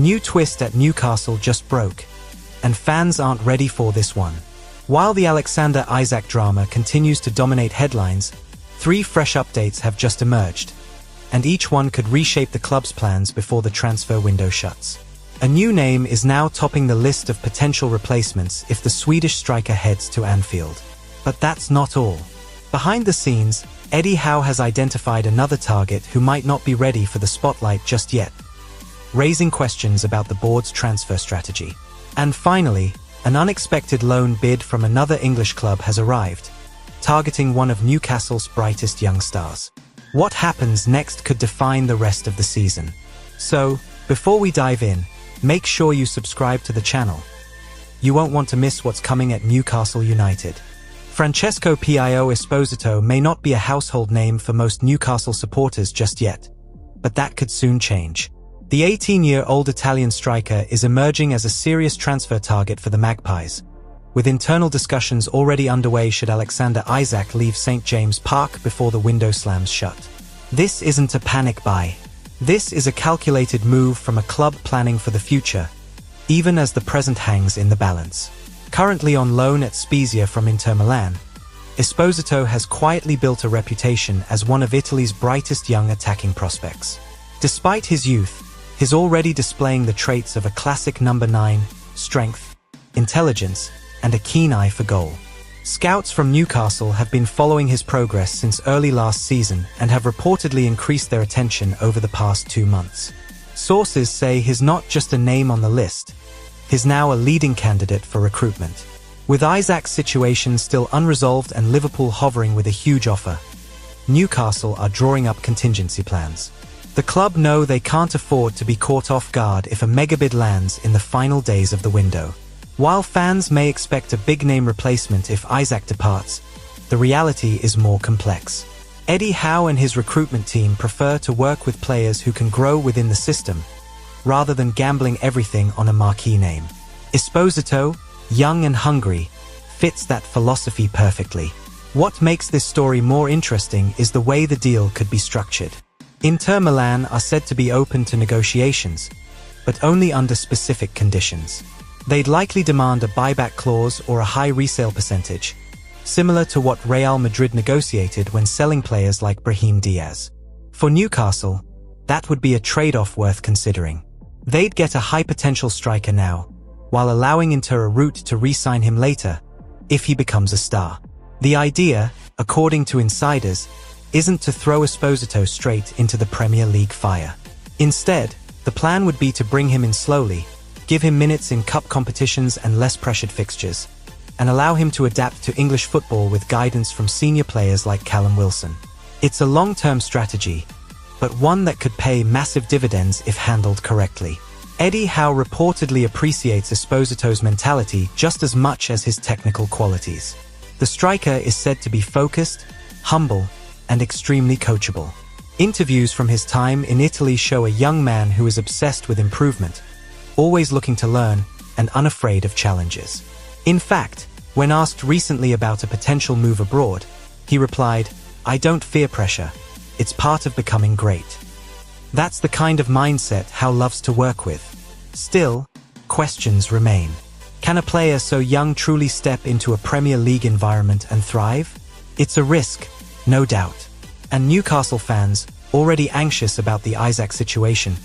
New twist at Newcastle just broke, and fans aren't ready for this one. While the Alexander Isak drama continues to dominate headlines, 3 fresh updates have just emerged, and each one could reshape the club's plans before the transfer window shuts. A new name is now topping the list of potential replacements if the Swedish striker heads to Anfield. But that's not all. Behind the scenes, Eddie Howe has identified another target who might not be ready for the spotlight just yet, raising questions about the board's transfer strategy. And finally, an unexpected loan bid from another English club has arrived, targeting one of Newcastle's brightest young stars. What happens next could define the rest of the season. So, before we dive in, make sure you subscribe to the channel. You won't want to miss what's coming at Newcastle United. Francesco Pio Esposito may not be a household name for most Newcastle supporters just yet, but that could soon change. The 18-year-old Italian striker is emerging as a serious transfer target for the Magpies, with internal discussions already underway should Alexander Isak leave St. James Park before the window slams shut. This isn't a panic buy. This is a calculated move from a club planning for the future, even as the present hangs in the balance. Currently on loan at Spezia from Inter Milan, Esposito has quietly built a reputation as one of Italy's brightest young attacking prospects. Despite his youth, he's already displaying the traits of a classic number 9, strength, intelligence, and a keen eye for goal. Scouts from Newcastle have been following his progress since early last season and have reportedly increased their attention over the past 2 months. Sources say he's not just a name on the list, he's now a leading candidate for recruitment. With Isak's situation still unresolved and Liverpool hovering with a huge offer, Newcastle are drawing up contingency plans. The club know they can't afford to be caught off guard if a megabid lands in the final days of the window. While fans may expect a big-name replacement if Isak departs, the reality is more complex. Eddie Howe and his recruitment team prefer to work with players who can grow within the system, rather than gambling everything on a marquee name. Esposito, young and hungry, fits that philosophy perfectly. What makes this story more interesting is the way the deal could be structured. Inter Milan are said to be open to negotiations, but only under specific conditions. They'd likely demand a buyback clause or a high resale percentage, similar to what Real Madrid negotiated when selling players like Brahim Diaz. For Newcastle, that would be a trade-off worth considering. They'd get a high-potential striker now, while allowing Inter a route to re-sign him later, if he becomes a star. The idea, according to insiders, isn't to throw Esposito straight into the Premier League fire. Instead, the plan would be to bring him in slowly, give him minutes in cup competitions and less pressured fixtures, and allow him to adapt to English football with guidance from senior players like Callum Wilson. It's a long-term strategy, but one that could pay massive dividends if handled correctly. Eddie Howe reportedly appreciates Esposito's mentality just as much as his technical qualities. The striker is said to be focused, humble, and extremely coachable. Interviews from his time in Italy show a young man who is obsessed with improvement, always looking to learn and unafraid of challenges. In fact, when asked recently about a potential move abroad, he replied, "I don't fear pressure. It's part of becoming great." That's the kind of mindset Howe loves to work with. Still, questions remain. Can a player so young truly step into a Premier League environment and thrive? It's a risk, no doubt. And Newcastle fans, already anxious about the Isak situation,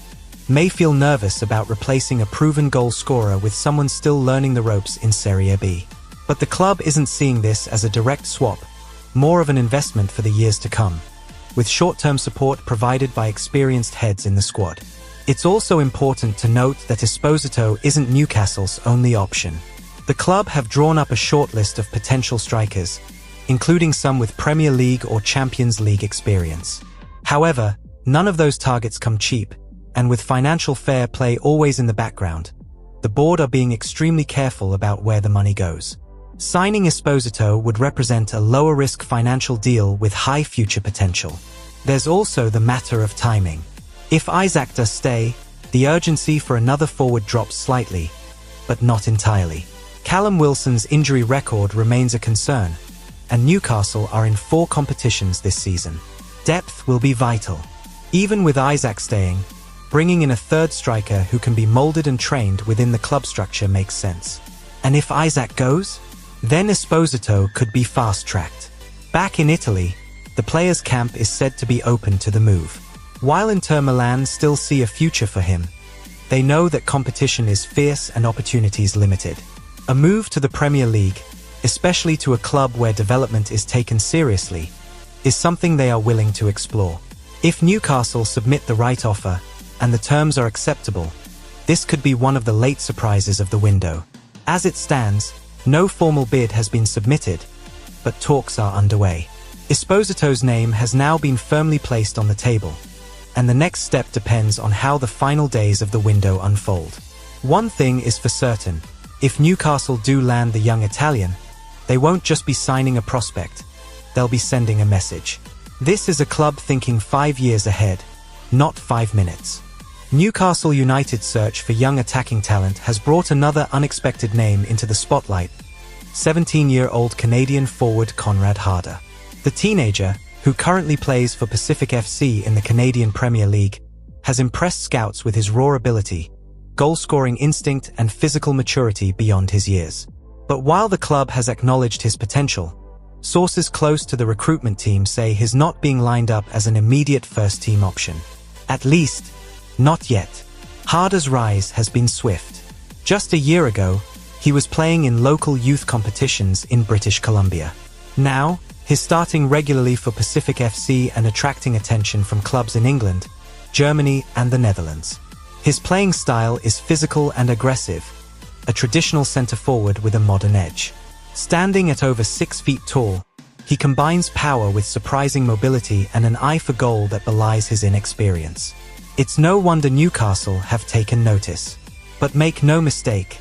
may feel nervous about replacing a proven goal scorer with someone still learning the ropes in Serie B. But the club isn't seeing this as a direct swap, more of an investment for the years to come, with short-term support provided by experienced heads in the squad. It's also important to note that Esposito isn't Newcastle's only option. The club have drawn up a shortlist of potential strikers, including some with Premier League or Champions League experience. However, none of those targets come cheap, and with financial fair play always in the background, the board are being extremely careful about where the money goes. Signing Esposito would represent a lower-risk financial deal with high future potential. There's also the matter of timing. If Isak does stay, the urgency for another forward drops slightly, but not entirely. Callum Wilson's injury record remains a concern, and Newcastle are in 4 competitions this season. Depth will be vital. Even with Isak staying, Bringing in a third striker who can be molded and trained within the club structure makes sense. And if Isak goes, then Esposito could be fast-tracked. Back in Italy, the players' camp is said to be open to the move. While Inter Milan still see a future for him, they know that competition is fierce and opportunities limited. A move to the Premier League, especially to a club where development is taken seriously, is something they are willing to explore. If Newcastle submit the right offer, and the terms are acceptable, this could be one of the late surprises of the window. As it stands, no formal bid has been submitted, but talks are underway. Esposito's name has now been firmly placed on the table, and the next step depends on how the final days of the window unfold. One thing is for certain, if Newcastle do land the young Italian, they won't just be signing a prospect, they'll be sending a message. This is a club thinking 5 years ahead, not 5 minutes. Newcastle United's search for young attacking talent has brought another unexpected name into the spotlight, 17-year-old Canadian forward Conrad Harder. The teenager, who currently plays for Pacific FC in the Canadian Premier League, has impressed scouts with his raw ability, goal-scoring instinct and physical maturity beyond his years. But while the club has acknowledged his potential, sources close to the recruitment team say he's not being lined up as an immediate first-team option. At least, not yet. Harder's rise has been swift. Just a year ago, he was playing in local youth competitions in British Columbia. Now, he's starting regularly for Pacific FC and attracting attention from clubs in England, Germany, and the Netherlands. His playing style is physical and aggressive, a traditional centre-forward with a modern edge. Standing at over 6 feet tall, he combines power with surprising mobility and an eye for goal that belies his inexperience. It's no wonder Newcastle have taken notice. But make no mistake,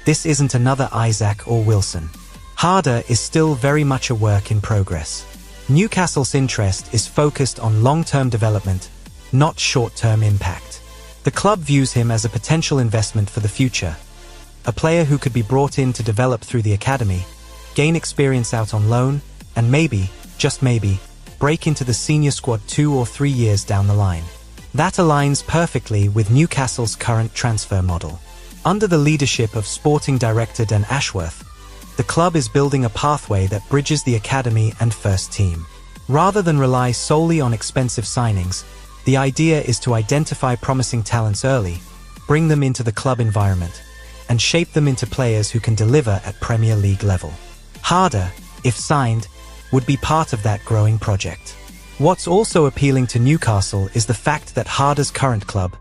this isn't another Isak or Wilson. Harder is still very much a work in progress. Newcastle's interest is focused on long-term development, not short-term impact. The club views him as a potential investment for the future, a player who could be brought in to develop through the academy, gain experience out on loan, and maybe, just maybe, break into the senior squad 2 or 3 years down the line. That aligns perfectly with Newcastle's current transfer model. Under the leadership of sporting director Dan Ashworth, the club is building a pathway that bridges the academy and first team. Rather than rely solely on expensive signings, the idea is to identify promising talents early, bring them into the club environment, and shape them into players who can deliver at Premier League level. Harder, if signed, would be part of that growing project. What's also appealing to Newcastle is the fact that Harder's current club,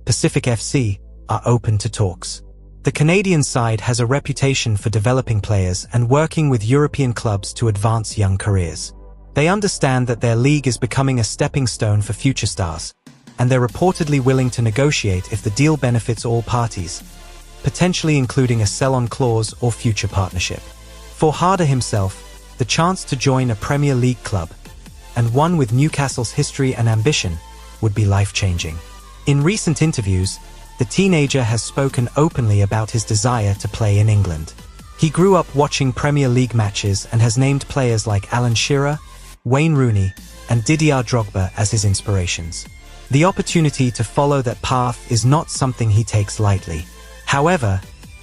Pacific FC, are open to talks. The Canadian side has a reputation for developing players and working with European clubs to advance young careers. They understand that their league is becoming a stepping stone for future stars, and they're reportedly willing to negotiate if the deal benefits all parties, potentially including a sell-on clause or future partnership. For Harder himself, the chance to join a Premier League club, and one with Newcastle's history and ambition, would be life-changing. In recent interviews, the teenager has spoken openly about his desire to play in England. He grew up watching Premier League matches and has named players like Alan Shearer, Wayne Rooney, and Didier Drogba as his inspirations. The opportunity to follow that path is not something he takes lightly. However,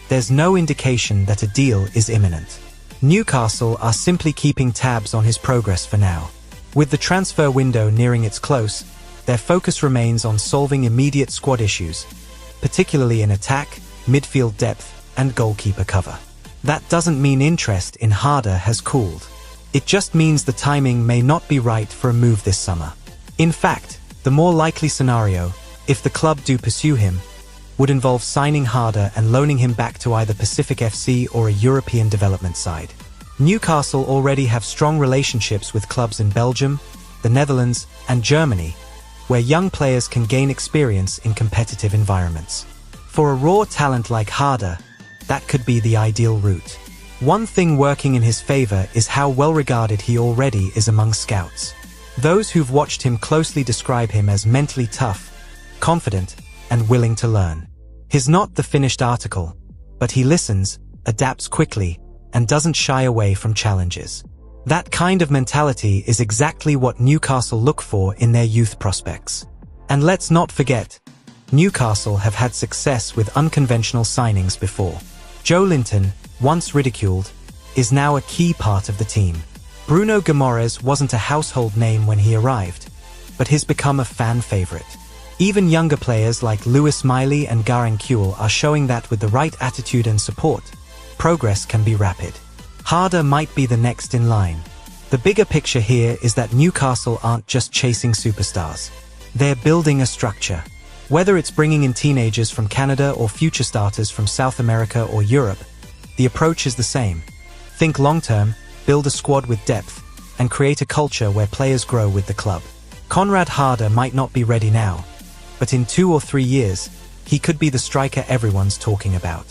there's no indication that a deal is imminent. Newcastle are simply keeping tabs on his progress for now. With the transfer window nearing its close, their focus remains on solving immediate squad issues, particularly in attack, midfield depth, and goalkeeper cover. That doesn't mean interest in Harder has cooled. It just means the timing may not be right for a move this summer. In fact, the more likely scenario, if the club do pursue him, would involve signing Harder and loaning him back to either Pacific FC or a European development side. Newcastle already have strong relationships with clubs in Belgium, the Netherlands, and Germany, where young players can gain experience in competitive environments. For a raw talent like Harder, that could be the ideal route. One thing working in his favor is how well regarded he already is among scouts. Those who've watched him closely describe him as mentally tough, confident, and willing to learn. He's not the finished article, but he listens, adapts quickly, and doesn't shy away from challenges. That kind of mentality is exactly what Newcastle look for in their youth prospects. And let's not forget, Newcastle have had success with unconventional signings before. Joe Linton, once ridiculed, is now a key part of the team. Bruno Guimaraes wasn't a household name when he arrived, but he's become a fan favorite. Even younger players like Lewis Miley and Garang Kuehl are showing that with the right attitude and support, progress can be rapid. Harder might be the next in line. The bigger picture here is that Newcastle aren't just chasing superstars. They're building a structure. Whether it's bringing in teenagers from Canada or future starters from South America or Europe, the approach is the same. Think long-term, build a squad with depth, and create a culture where players grow with the club. Conrad Harder might not be ready now, but in 2 or 3 years, he could be the striker everyone's talking about.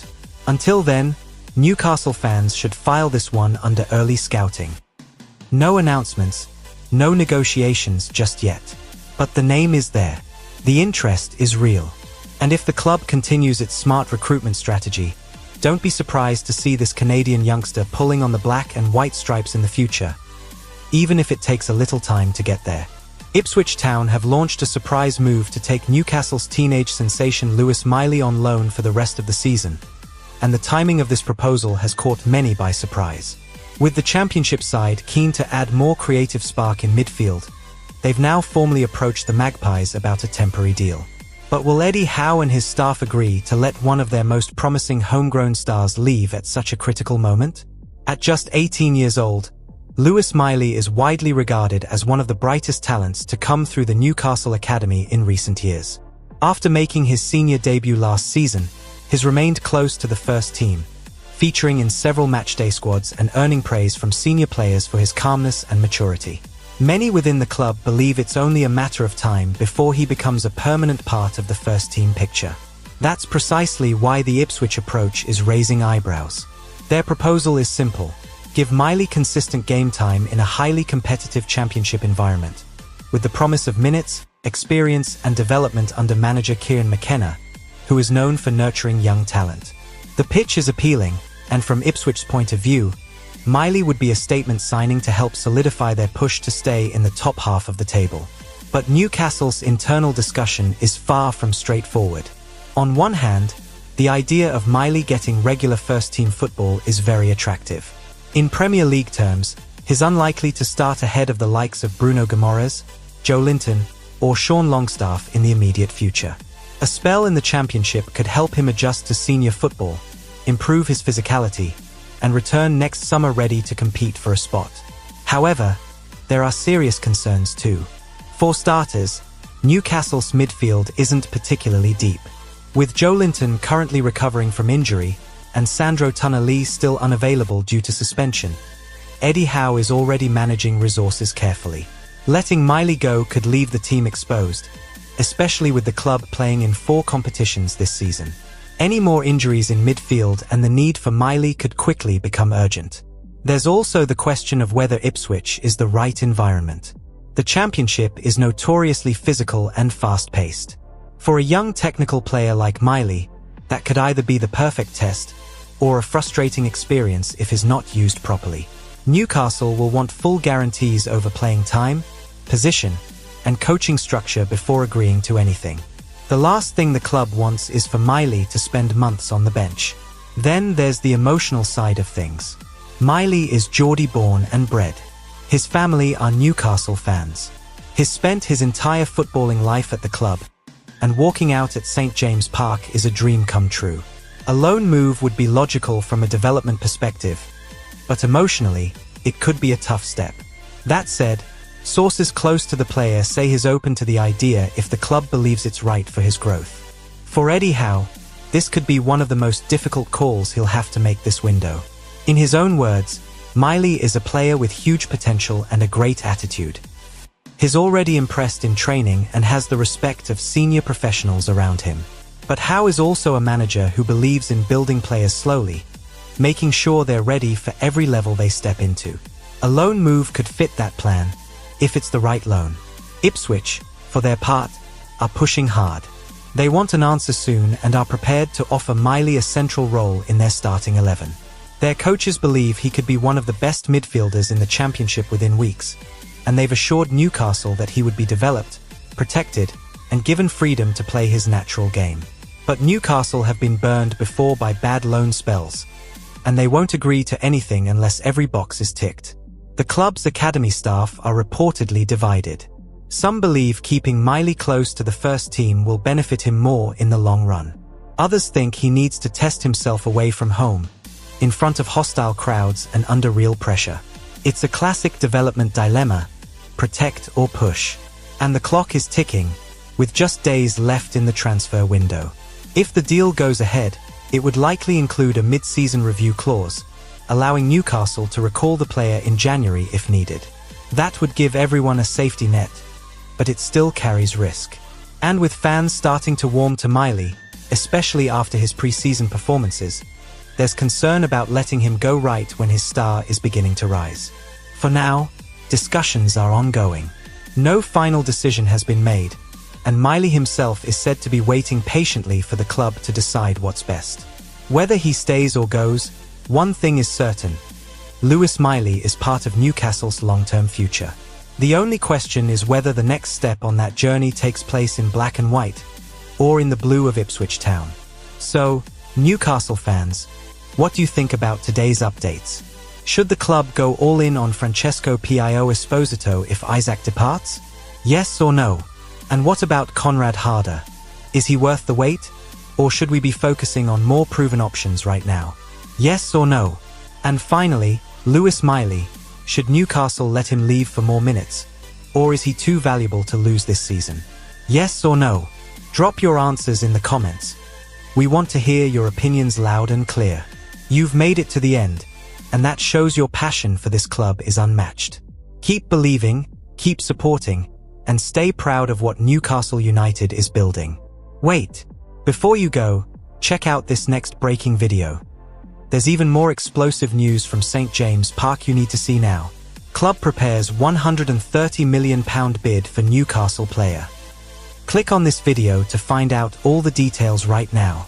Until then, Newcastle fans should file this one under early scouting. No announcements, no negotiations just yet. But the name is there. The interest is real. And if the club continues its smart recruitment strategy, don't be surprised to see this Canadian youngster pulling on the black and white stripes in the future, even if it takes a little time to get there. Ipswich Town have launched a surprise move to take Newcastle's teenage sensation Lewis Miley on loan for the rest of the season, and the timing of this proposal has caught many by surprise. With the Championship side keen to add more creative spark in midfield, they've now formally approached the Magpies about a temporary deal. But will Eddie Howe and his staff agree to let one of their most promising homegrown stars leave at such a critical moment? At just 18 years old, Lewis Miley is widely regarded as one of the brightest talents to come through the Newcastle Academy in recent years. After making his senior debut last season, he's remained close to the first team, featuring in several matchday squads and earning praise from senior players for his calmness and maturity. Many within the club believe it's only a matter of time before he becomes a permanent part of the first-team picture. That's precisely why the Ipswich approach is raising eyebrows. Their proposal is simple: give Miley consistent game time in a highly competitive championship environment, with the promise of minutes, experience and development under manager Kieran McKenna, who is known for nurturing young talent. The pitch is appealing, and from Ipswich's point of view, Miley would be a statement signing to help solidify their push to stay in the top half of the table. But Newcastle's internal discussion is far from straightforward. On one hand, the idea of Miley getting regular first-team football is very attractive. In Premier League terms, he's unlikely to start ahead of the likes of Bruno Guimaraes, Joe Linton, or Sean Longstaff in the immediate future. A spell in the Championship could help him adjust to senior football, improve his physicality, and return next summer ready to compete for a spot. However, there are serious concerns too. For starters, Newcastle's midfield isn't particularly deep. With Joe Linton currently recovering from injury and Sandro Tonali still unavailable due to suspension, Eddie Howe is already managing resources carefully. Letting Miley go could leave the team exposed, especially with the club playing in 4 competitions this season. Any more injuries in midfield and the need for Miley could quickly become urgent. There's also the question of whether Ipswich is the right environment. The Championship is notoriously physical and fast-paced. For a young technical player like Miley, that could either be the perfect test or a frustrating experience if is not used properly. Newcastle will want full guarantees over playing time, position, and coaching structure before agreeing to anything. The last thing the club wants is for Miley to spend months on the bench. Then there's the emotional side of things. Miley is Geordie born and bred. His family are Newcastle fans. He's spent his entire footballing life at the club, and walking out at St James Park is a dream come true. A loan move would be logical from a development perspective, but emotionally, it could be a tough step. That said, sources close to the player say he's open to the idea if the club believes it's right for his growth. For Eddie Howe, this could be one of the most difficult calls he'll have to make this window. In his own words, Miley is a player with huge potential and a great attitude. He's already impressed in training and has the respect of senior professionals around him. But Howe is also a manager who believes in building players slowly, making sure they're ready for every level they step into. A loan move could fit that plan, if it's the right loan. Ipswich, for their part, are pushing hard. They want an answer soon and are prepared to offer Miley a central role in their starting 11. Their coaches believe he could be one of the best midfielders in the Championship within weeks, and they've assured Newcastle that he would be developed, protected, and given freedom to play his natural game. But Newcastle have been burned before by bad loan spells, and they won't agree to anything unless every box is ticked. The club's academy staff are reportedly divided. Some believe keeping Miley close to the first team will benefit him more in the long run. Others think he needs to test himself away from home, in front of hostile crowds and under real pressure. It's a classic development dilemma, protect or push. And the clock is ticking, with just days left in the transfer window. If the deal goes ahead, it would likely include a mid-season review clause, allowing Newcastle to recall the player in January if needed. That would give everyone a safety net, but it still carries risk. And with fans starting to warm to Miley, especially after his pre-season performances, there's concern about letting him go right when his star is beginning to rise. For now, discussions are ongoing. No final decision has been made, and Miley himself is said to be waiting patiently for the club to decide what's best. Whether he stays or goes, one thing is certain: Lewis Miley is part of Newcastle's long-term future. The only question is whether the next step on that journey takes place in black and white, or in the blue of Ipswich Town. So, Newcastle fans, what do you think about today's updates? Should the club go all in on Francesco Pio Esposito if Isaac departs? Yes or no? And what about Conrad Harder? Is he worth the wait? Or should we be focusing on more proven options right now? Yes or no? And finally, Lewis Miley, should Newcastle let him leave for more minutes? Or is he too valuable to lose this season? Yes or no? Drop your answers in the comments. We want to hear your opinions loud and clear. You've made it to the end, and that shows your passion for this club is unmatched. Keep believing, keep supporting, and stay proud of what Newcastle United is building. Wait, before you go, check out this next breaking video. There's even more explosive news from St. James Park you need to see now. Club prepares £130 million bid for Newcastle player. Click on this video to find out all the details right now.